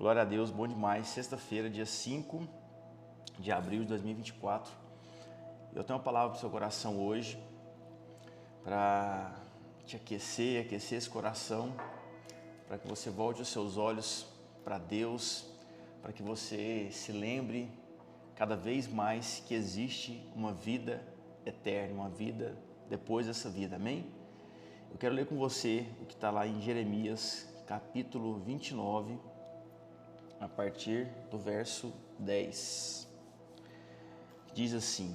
Glória a Deus, bom demais. Sexta-feira, dia 5 de abril de 2024. Eu tenho uma palavra para o seu coração hoje, para te aquecer esse coração, para que você volte os seus olhos para Deus, para que você se lembre cada vez mais que existe uma vida eterna, uma vida depois dessa vida, amém? Eu quero ler com você o que está lá em Jeremias, capítulo 29, a partir do verso 10. Diz assim,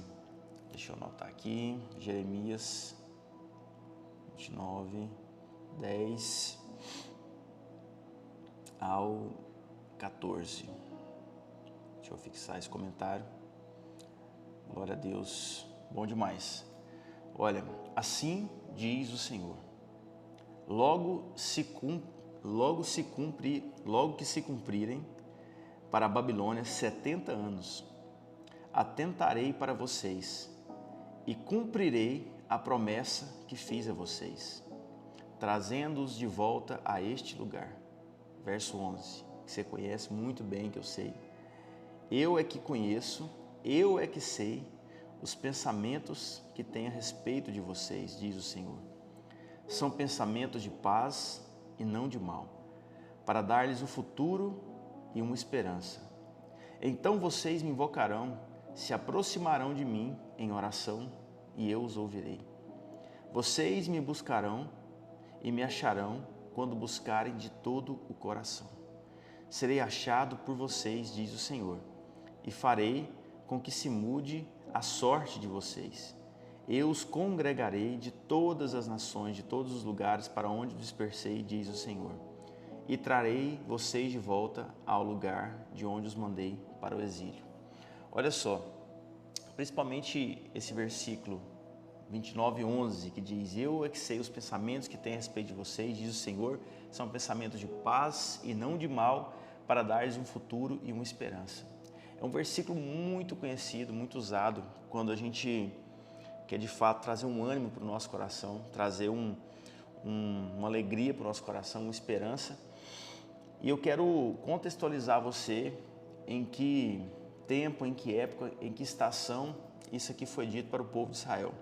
deixa eu anotar aqui, Jeremias 29, 10 ao 14. Deixa eu fixar esse comentário. Glória a Deus, bom demais. Olha, assim diz o Senhor, logo que se cumprirem para a Babilônia 70 anos, atentarei para vocês e cumprirei a promessa que fiz a vocês, trazendo-os de volta a este lugar. Verso 11, que você conhece muito bem, que eu sei. Eu é que conheço, eu é que sei os pensamentos que tenho a respeito de vocês, diz o Senhor. São pensamentos de paz e não de mal, para dar-lhes um futuro e uma esperança. Então vocês me invocarão, se aproximarão de mim em oração e eu os ouvirei. Vocês me buscarão e me acharão quando buscarem de todo o coração. Serei achado por vocês, diz o Senhor, e farei com que se mude a sorte de vocês. Eu os congregarei de todas as nações, de todos os lugares para onde os dispersei, diz o Senhor, e trarei vocês de volta ao lugar de onde os mandei para o exílio. Olha só, principalmente esse versículo 29:11, que diz, eu é que sei os pensamentos que tenho a respeito de vocês, diz o Senhor, são pensamentos de paz e não de mal, para dar-lhes um futuro e uma esperança. É um versículo muito conhecido, muito usado, quando a gente quer de fato trazer um ânimo para o nosso coração, trazer uma alegria para o nosso coração, uma esperança. E eu quero contextualizar você em que tempo, em que época, em que estação isso aqui foi dito para o povo de Israel.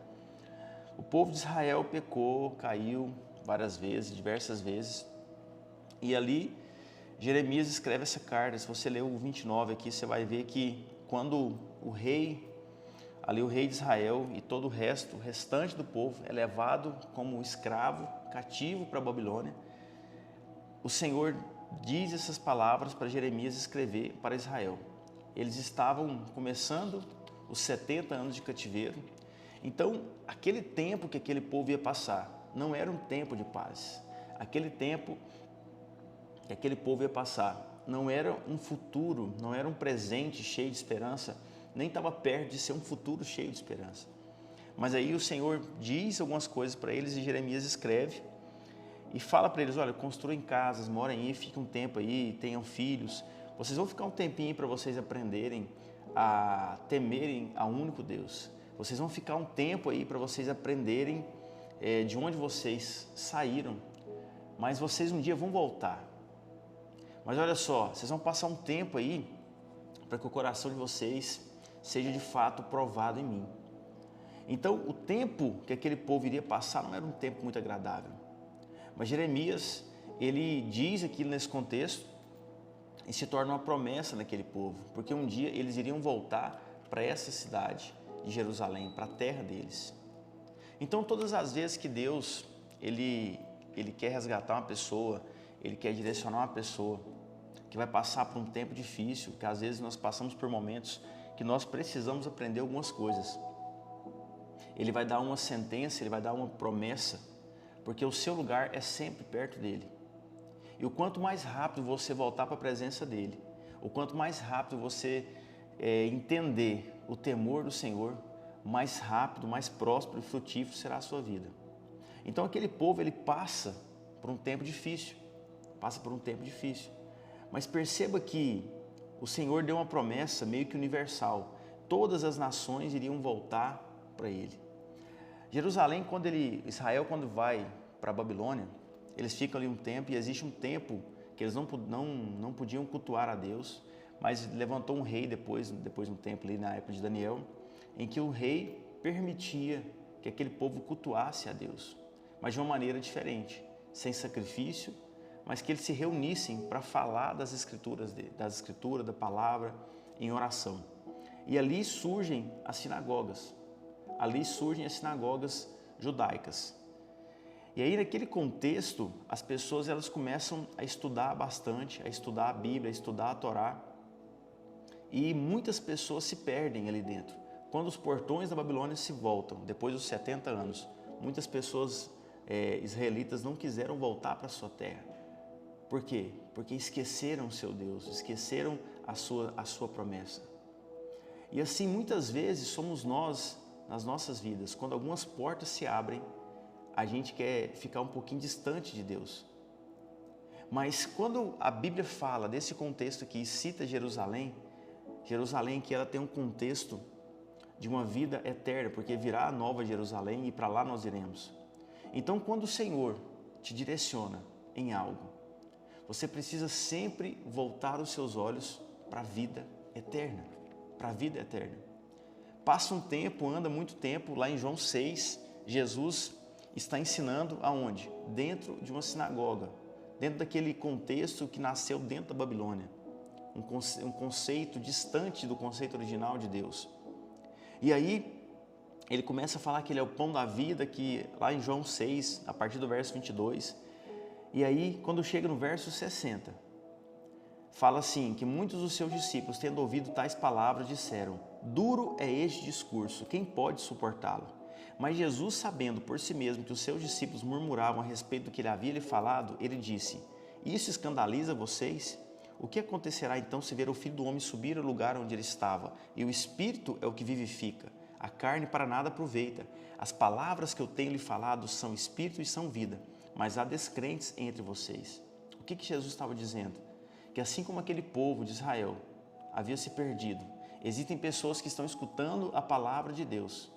O povo de Israel pecou, caiu várias vezes, diversas vezes, e ali Jeremias escreve essa carta. Se você ler o 29 aqui, você vai ver que quando o rei de Israel e todo o restante do povo é levado como escravo, cativo para a Babilônia, o Senhor diz essas palavras para Jeremias escrever para Israel. Eles estavam começando os 70 anos de cativeiro, então aquele tempo que aquele povo ia passar não era um tempo de paz. Aquele tempo que aquele povo ia passar não era um futuro, não era um presente cheio de esperança, nem estava perto de ser um futuro cheio de esperança. Mas aí o Senhor diz algumas coisas para eles e Jeremias escreve e fala para eles, olha, construam casas, morem aí, fiquem um tempo aí, tenham filhos, vocês vão ficar um tempinho para vocês aprenderem a temerem ao único Deus. Vocês vão ficar um tempo aí para vocês aprenderem de onde vocês saíram, mas vocês um dia vão voltar. Mas olha só, vocês vão passar um tempo aí para que o coração de vocês seja de fato provado em mim. Então, o tempo que aquele povo iria passar não era um tempo muito agradável. Mas Jeremias, ele diz aquilo nesse contexto e se torna uma promessa naquele povo, porque um dia eles iriam voltar para essa cidade de Jerusalém, para a terra deles. Então, todas as vezes que Deus, ele quer resgatar uma pessoa, ele quer direcionar uma pessoa que vai passar por um tempo difícil, que às vezes nós passamos por momentos que nós precisamos aprender algumas coisas. Ele vai dar uma sentença, ele vai dar uma promessa, porque o seu lugar é sempre perto dele. E o quanto mais rápido você voltar para a presença dele, o quanto mais rápido você entender o temor do Senhor, mais rápido, mais próspero e frutífero será a sua vida. Então aquele povo, ele passa por um tempo difícil, mas perceba que o Senhor deu uma promessa meio que universal, todas as nações iriam voltar para ele. Israel quando vai para a Babilônia, eles ficam ali um tempo e existe um tempo que eles não podiam cultuar a Deus, mas levantou um rei depois de um tempo ali na época de Daniel, em que o rei permitia que aquele povo cultuasse a Deus, mas de uma maneira diferente, sem sacrifício, mas que eles se reunissem para falar das escrituras, da palavra, em oração. E ali surgem as sinagogas judaicas. E aí, naquele contexto, as pessoas elas começam a estudar bastante, a estudar a Bíblia, a estudar a Torá, e muitas pessoas se perdem ali dentro. Quando os portões da Babilônia se voltam, depois dos 70 anos, muitas pessoas israelitas não quiseram voltar para a sua terra. Por quê? Porque esqueceram o seu Deus, esqueceram a sua promessa. E assim, muitas vezes, somos nós, nas nossas vidas, quando algumas portas se abrem, a gente quer ficar um pouquinho distante de Deus. Mas quando a Bíblia fala desse contexto aqui e cita Jerusalém que ela tem um contexto de uma vida eterna, porque virá a nova Jerusalém e para lá nós iremos. Então, quando o Senhor te direciona em algo, você precisa sempre voltar os seus olhos para a vida eterna, Passa um tempo, anda muito tempo, lá em João 6, Jesus está ensinando aonde? Dentro de uma sinagoga, dentro daquele contexto que nasceu dentro da Babilônia, um conceito distante do conceito original de Deus. E aí, ele começa a falar que ele é o pão da vida, que lá em João 6, a partir do verso 22, e aí, quando chega no verso 60, fala assim, que muitos dos seus discípulos, tendo ouvido tais palavras, disseram: duro é este discurso, quem pode suportá-lo? Mas Jesus, sabendo por si mesmo que os seus discípulos murmuravam a respeito do que ele havia lhe falado, ele disse: isso escandaliza vocês? O que acontecerá então se ver o Filho do Homem subir ao lugar onde ele estava? E o Espírito é o que vivifica, a carne para nada aproveita. As palavras que eu tenho lhe falado são Espírito e são vida, mas há descrentes entre vocês. O que Jesus estava dizendo? Que assim como aquele povo de Israel havia se perdido, existem pessoas que estão escutando a palavra de Deus,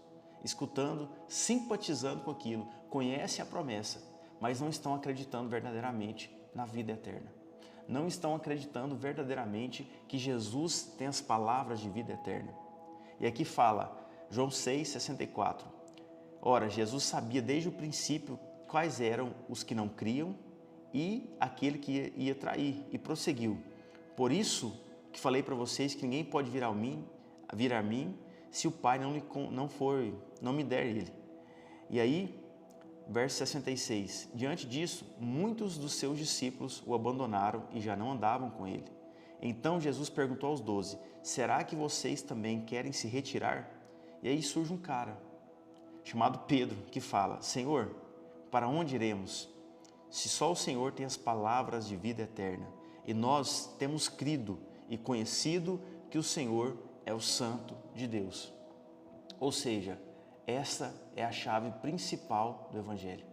escutando, simpatizando com aquilo, conhecem a promessa, mas não estão acreditando verdadeiramente na vida eterna. Não estão acreditando verdadeiramente que Jesus tem as palavras de vida eterna. E aqui fala, João 6, 64. Ora, Jesus sabia desde o princípio quais eram os que não criam e aquele que ia trair, e prosseguiu. Por isso que falei para vocês que ninguém pode vir a mim se o Pai não me der ele. E aí, verso 66, diante disso, muitos dos seus discípulos o abandonaram e já não andavam com ele. Então Jesus perguntou aos 12, será que vocês também querem se retirar? E aí surge um cara, chamado Pedro, que fala, Senhor, para onde iremos? Se só o Senhor tem as palavras de vida eterna, e nós temos crido e conhecido que o Senhor é o Santo de Deus. Ou seja, essa é a chave principal do Evangelho.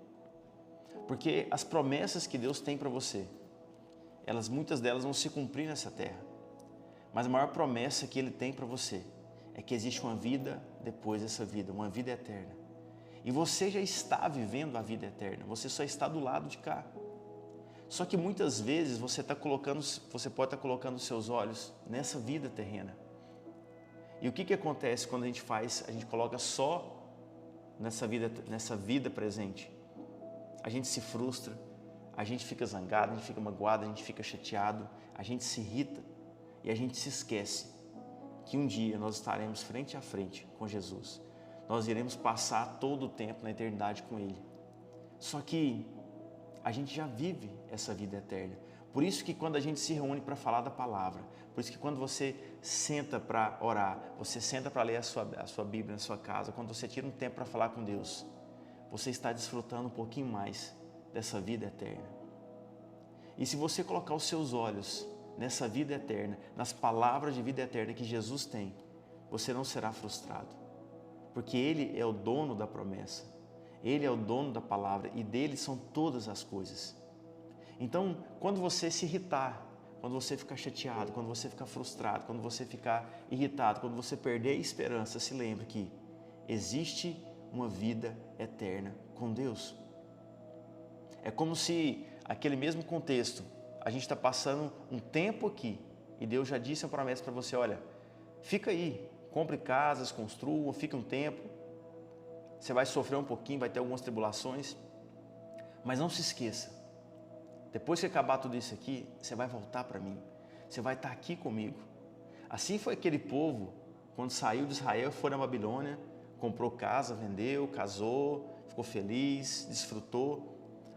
Porque as promessas que Deus tem para você, muitas delas vão se cumprir nessa terra. Mas a maior promessa que Ele tem para você é que existe uma vida depois dessa vida, uma vida eterna. E você já está vivendo a vida eterna, você só está do lado de cá. Só que muitas vezes você pode estar colocando os seus olhos nessa vida terrena. E o que acontece quando a gente coloca só nessa vida presente? A gente se frustra, a gente fica zangado, a gente fica magoado, a gente fica chateado, a gente se irrita e a gente se esquece que um dia nós estaremos frente a frente com Jesus. Nós iremos passar todo o tempo na eternidade com Ele. Só que a gente já vive essa vida eterna. Por isso que quando a gente se reúne para falar da palavra, por isso que quando você senta para orar, você senta para ler a sua Bíblia na sua casa, quando você tira um tempo para falar com Deus, você está desfrutando um pouquinho mais dessa vida eterna. E se você colocar os seus olhos nessa vida eterna, nas palavras de vida eterna que Jesus tem, você não será frustrado. Porque Ele é o dono da promessa, Ele é o dono da palavra e dele são todas as coisas. Então, quando você se irritar, quando você ficar chateado, quando você ficar frustrado, quando você ficar irritado, quando você perder a esperança, se lembre que existe uma vida eterna com Deus. É como se aquele mesmo contexto, a gente está passando um tempo aqui e Deus já disse a promessa para você, olha, fica aí, compre casas, construa, fica um tempo, você vai sofrer um pouquinho, vai ter algumas tribulações, mas não se esqueça, depois que acabar tudo isso aqui, você vai voltar para mim, você vai estar aqui comigo. Assim foi aquele povo, quando saiu de Israel, foi na Babilônia, comprou casa, vendeu, casou, ficou feliz, desfrutou,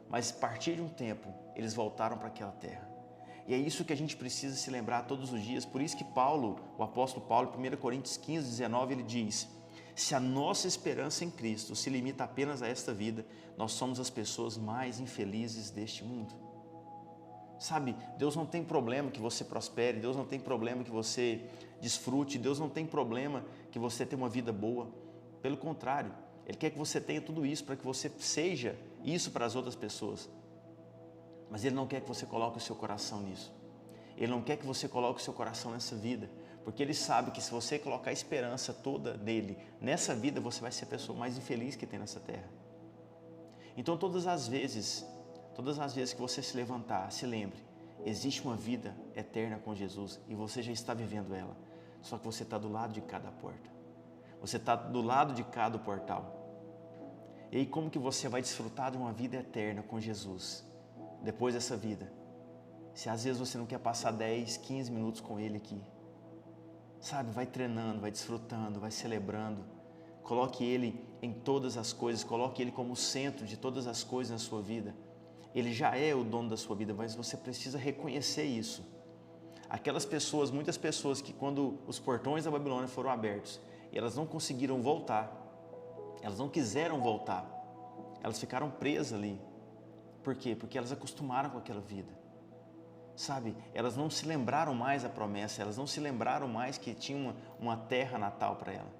mas a partir de um tempo, eles voltaram para aquela terra. E é isso que a gente precisa se lembrar todos os dias. Por isso que Paulo, o apóstolo Paulo, em 1 Coríntios 15, 19, ele diz: se a nossa esperança em Cristo se limita apenas a esta vida, nós somos as pessoas mais infelizes deste mundo. Sabe, Deus não tem problema que você prospere, Deus não tem problema que você desfrute, Deus não tem problema que você tenha uma vida boa. Pelo contrário, Ele quer que você tenha tudo isso para que você seja isso para as outras pessoas. Mas Ele não quer que você coloque o seu coração nisso. Ele não quer que você coloque o seu coração nessa vida, porque Ele sabe que se você colocar a esperança toda nele, nessa vida, você vai ser a pessoa mais infeliz que tem nessa terra. Então todas as vezes que você se levantar, se lembre, existe uma vida eterna com Jesus e você já está vivendo ela, só que você está do lado de cada porta, você está do lado de cada portal. E aí como que você vai desfrutar de uma vida eterna com Jesus, depois dessa vida, se às vezes você não quer passar 10, 15 minutos com Ele aqui? Sabe, vai treinando, vai desfrutando, vai celebrando, coloque Ele em todas as coisas, coloque Ele como o centro de todas as coisas na sua vida. Ele já é o dono da sua vida, mas você precisa reconhecer isso. Aquelas pessoas, muitas pessoas que quando os portões da Babilônia foram abertos e elas não conseguiram voltar, elas não quiseram voltar, elas ficaram presas ali. Por quê? Porque elas acostumaram com aquela vida. Sabe, elas não se lembraram mais da promessa, elas não se lembraram mais que tinha uma terra natal para ela.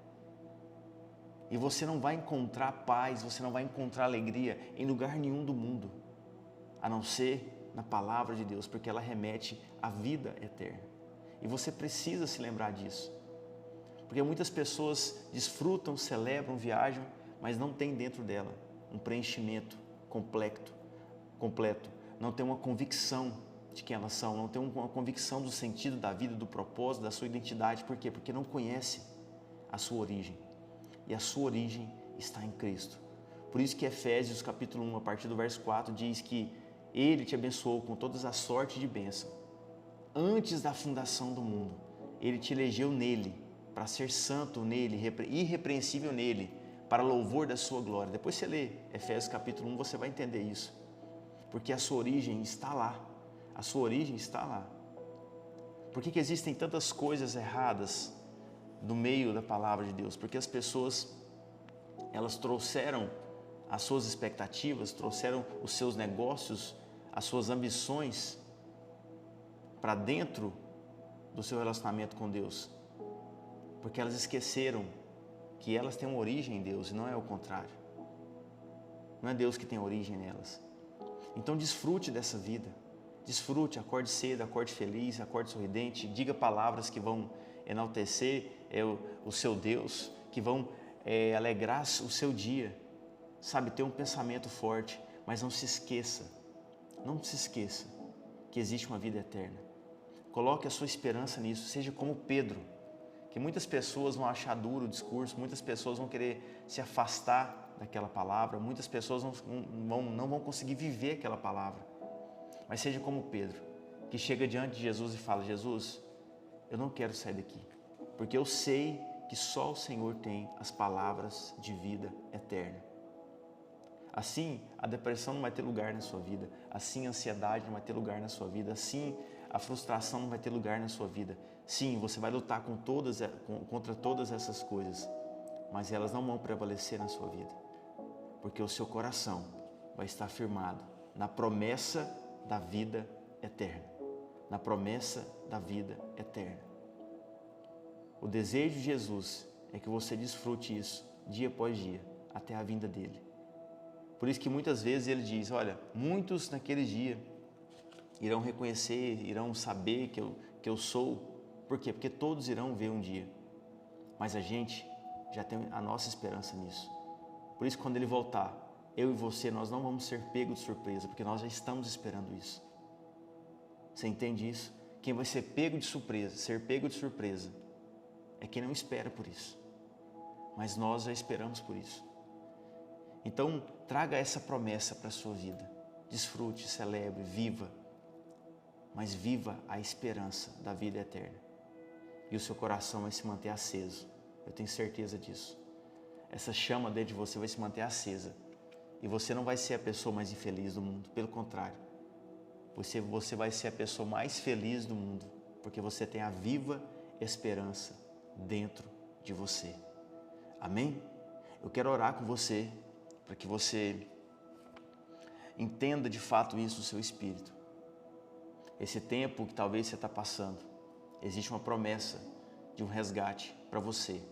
E você não vai encontrar paz, você não vai encontrar alegria em lugar nenhum do mundo, a não ser na palavra de Deus, porque ela remete à vida eterna. E você precisa se lembrar disso. Porque muitas pessoas desfrutam, celebram, viajam, mas não tem dentro dela um preenchimento completo, não tem uma convicção de quem elas são, não tem uma convicção do sentido da vida, do propósito, da sua identidade. Por quê? Porque não conhece a sua origem. E a sua origem está em Cristo. Por isso que Efésios capítulo 1, a partir do verso 4, diz que Ele te abençoou com todas as sortes de bênção. Antes da fundação do mundo, Ele te elegeu nele, para ser santo nele, irrepreensível nele, para louvor da sua glória. Depois você lê Efésios capítulo 1, você vai entender isso. Porque a sua origem está lá. A sua origem está lá. Por que existem tantas coisas erradas no meio da palavra de Deus? Porque as pessoas, elas trouxeram as suas expectativas, trouxeram os seus negócios, as suas ambições para dentro do seu relacionamento com Deus. Porque elas esqueceram que elas têm uma origem em Deus e não é o contrário. Não é Deus que tem origem nelas. Então desfrute dessa vida. Desfrute, acorde cedo, acorde feliz, acorde sorridente, diga palavras que vão enaltecer o seu Deus, que vão alegrar o seu dia. Sabe, ter um pensamento forte, mas não se esqueça que existe uma vida eterna. Coloque a sua esperança nisso, seja como Pedro, que muitas pessoas vão achar duro o discurso, muitas pessoas vão querer se afastar daquela palavra, muitas pessoas não vão conseguir viver aquela palavra. Mas seja como Pedro, que chega diante de Jesus e fala: Jesus, eu não quero sair daqui, porque eu sei que só o Senhor tem as palavras de vida eterna. Assim, a depressão não vai ter lugar na sua vida, assim a ansiedade não vai ter lugar na sua vida, assim a frustração não vai ter lugar na sua vida. Sim, você vai lutar contra todas essas coisas, mas elas não vão prevalecer na sua vida, porque o seu coração vai estar firmado na promessa da vida eterna, na promessa da vida eterna. O desejo de Jesus é que você desfrute isso dia após dia, até a vinda dele. Por isso que muitas vezes ele diz: olha, muitos naquele dia irão reconhecer, irão saber que eu sou. Por quê? Porque todos irão ver um dia. Mas a gente já tem a nossa esperança nisso. Por isso, quando ele voltar, eu e você, nós não vamos ser pegos de surpresa, porque nós já estamos esperando isso. Você entende isso? Quem vai ser pego de surpresa, é quem não espera por isso. Mas nós já esperamos por isso. Então, traga essa promessa para a sua vida. Desfrute, celebre, viva. Mas viva a esperança da vida eterna. E o seu coração vai se manter aceso. Eu tenho certeza disso. Essa chama dentro de você vai se manter acesa. E você não vai ser a pessoa mais infeliz do mundo. Pelo contrário. Você vai ser a pessoa mais feliz do mundo. Porque você tem a viva esperança dentro de você. Amém? Eu quero orar com você, para que você entenda de fato isso no seu espírito. Esse tempo que talvez você está passando, existe uma promessa de um resgate para você.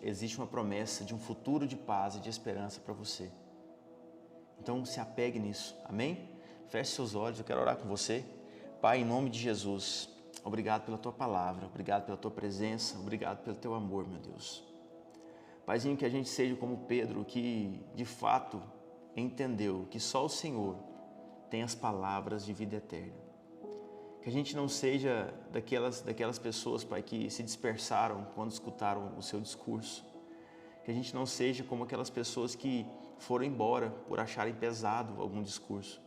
Existe uma promessa de um futuro de paz e de esperança para você. Então se apegue nisso, amém? Feche seus olhos, eu quero orar com você. Pai, em nome de Jesus, obrigado pela Tua palavra, obrigado pela Tua presença, obrigado pelo Teu amor, meu Deus. Paizinho, que a gente seja como Pedro, que de fato entendeu que só o Senhor tem as palavras de vida eterna. Que a gente não seja daquelas pessoas, Pai, que se dispersaram quando escutaram o Seu discurso. Que a gente não seja como aquelas pessoas que foram embora por acharem pesado algum discurso.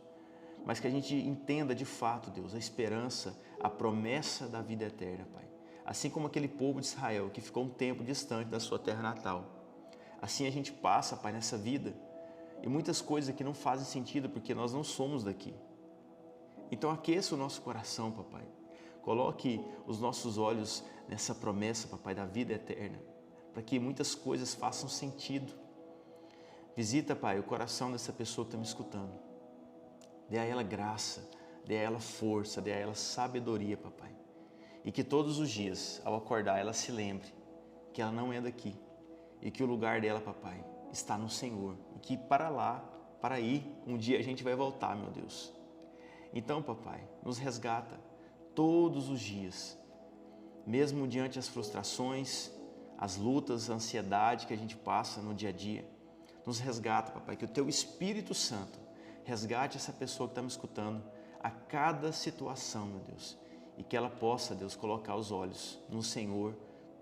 Mas que a gente entenda de fato, Deus, a esperança, a promessa da vida eterna, Pai. Assim como aquele povo de Israel que ficou um tempo distante da sua terra natal. Assim a gente passa, Pai, nessa vida e muitas coisas aqui não fazem sentido porque nós não somos daqui. Então aqueça o nosso coração, Papai. Coloque os nossos olhos nessa promessa, Papai, da vida eterna, para que muitas coisas façam sentido. Visita, Pai, o coração dessa pessoa que está me escutando. Dê a ela graça, dê a ela força, dê a ela sabedoria, Papai. E que todos os dias, ao acordar, ela se lembre que ela não é daqui e que o lugar dela, Papai, está no Senhor. E que para aí, um dia a gente vai voltar, meu Deus. Então, Papai, nos resgata todos os dias, mesmo diante das frustrações, as lutas, a ansiedade que a gente passa no dia a dia. Nos resgata, Papai, que o Teu Espírito Santo resgate essa pessoa que está me escutando a cada situação, meu Deus. E que ela possa, Deus, colocar os olhos no Senhor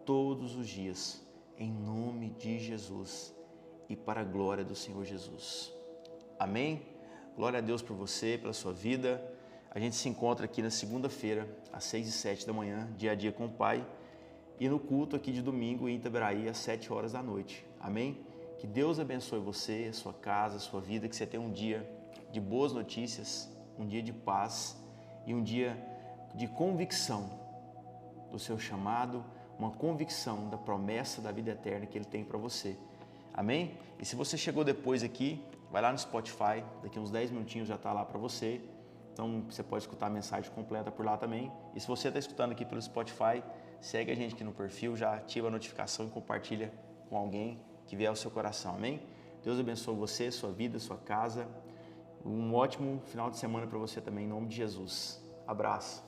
todos os dias, em nome de Jesus e para a glória do Senhor Jesus. Amém? Glória a Deus por você, pela sua vida. A gente se encontra aqui na segunda-feira, às 6 e 7 da manhã, dia a dia com o Pai. E no culto aqui de domingo em Itaberaí, às 7 horas da noite. Amém? Que Deus abençoe você, a sua casa, a sua vida, que você tenha um dia de boas notícias, um dia de paz e um dia de convicção do seu chamado, uma convicção da promessa da vida eterna que Ele tem para você. Amém? E se você chegou depois aqui, vai lá no Spotify, daqui uns 10 minutinhos já está lá para você. Então você pode escutar a mensagem completa por lá também. E se você está escutando aqui pelo Spotify, segue a gente aqui no perfil, já ativa a notificação e compartilha com alguém que vier ao seu coração. Amém? Deus abençoe você, sua vida, sua casa. Um ótimo final de semana para você também, em nome de Jesus. Abraço.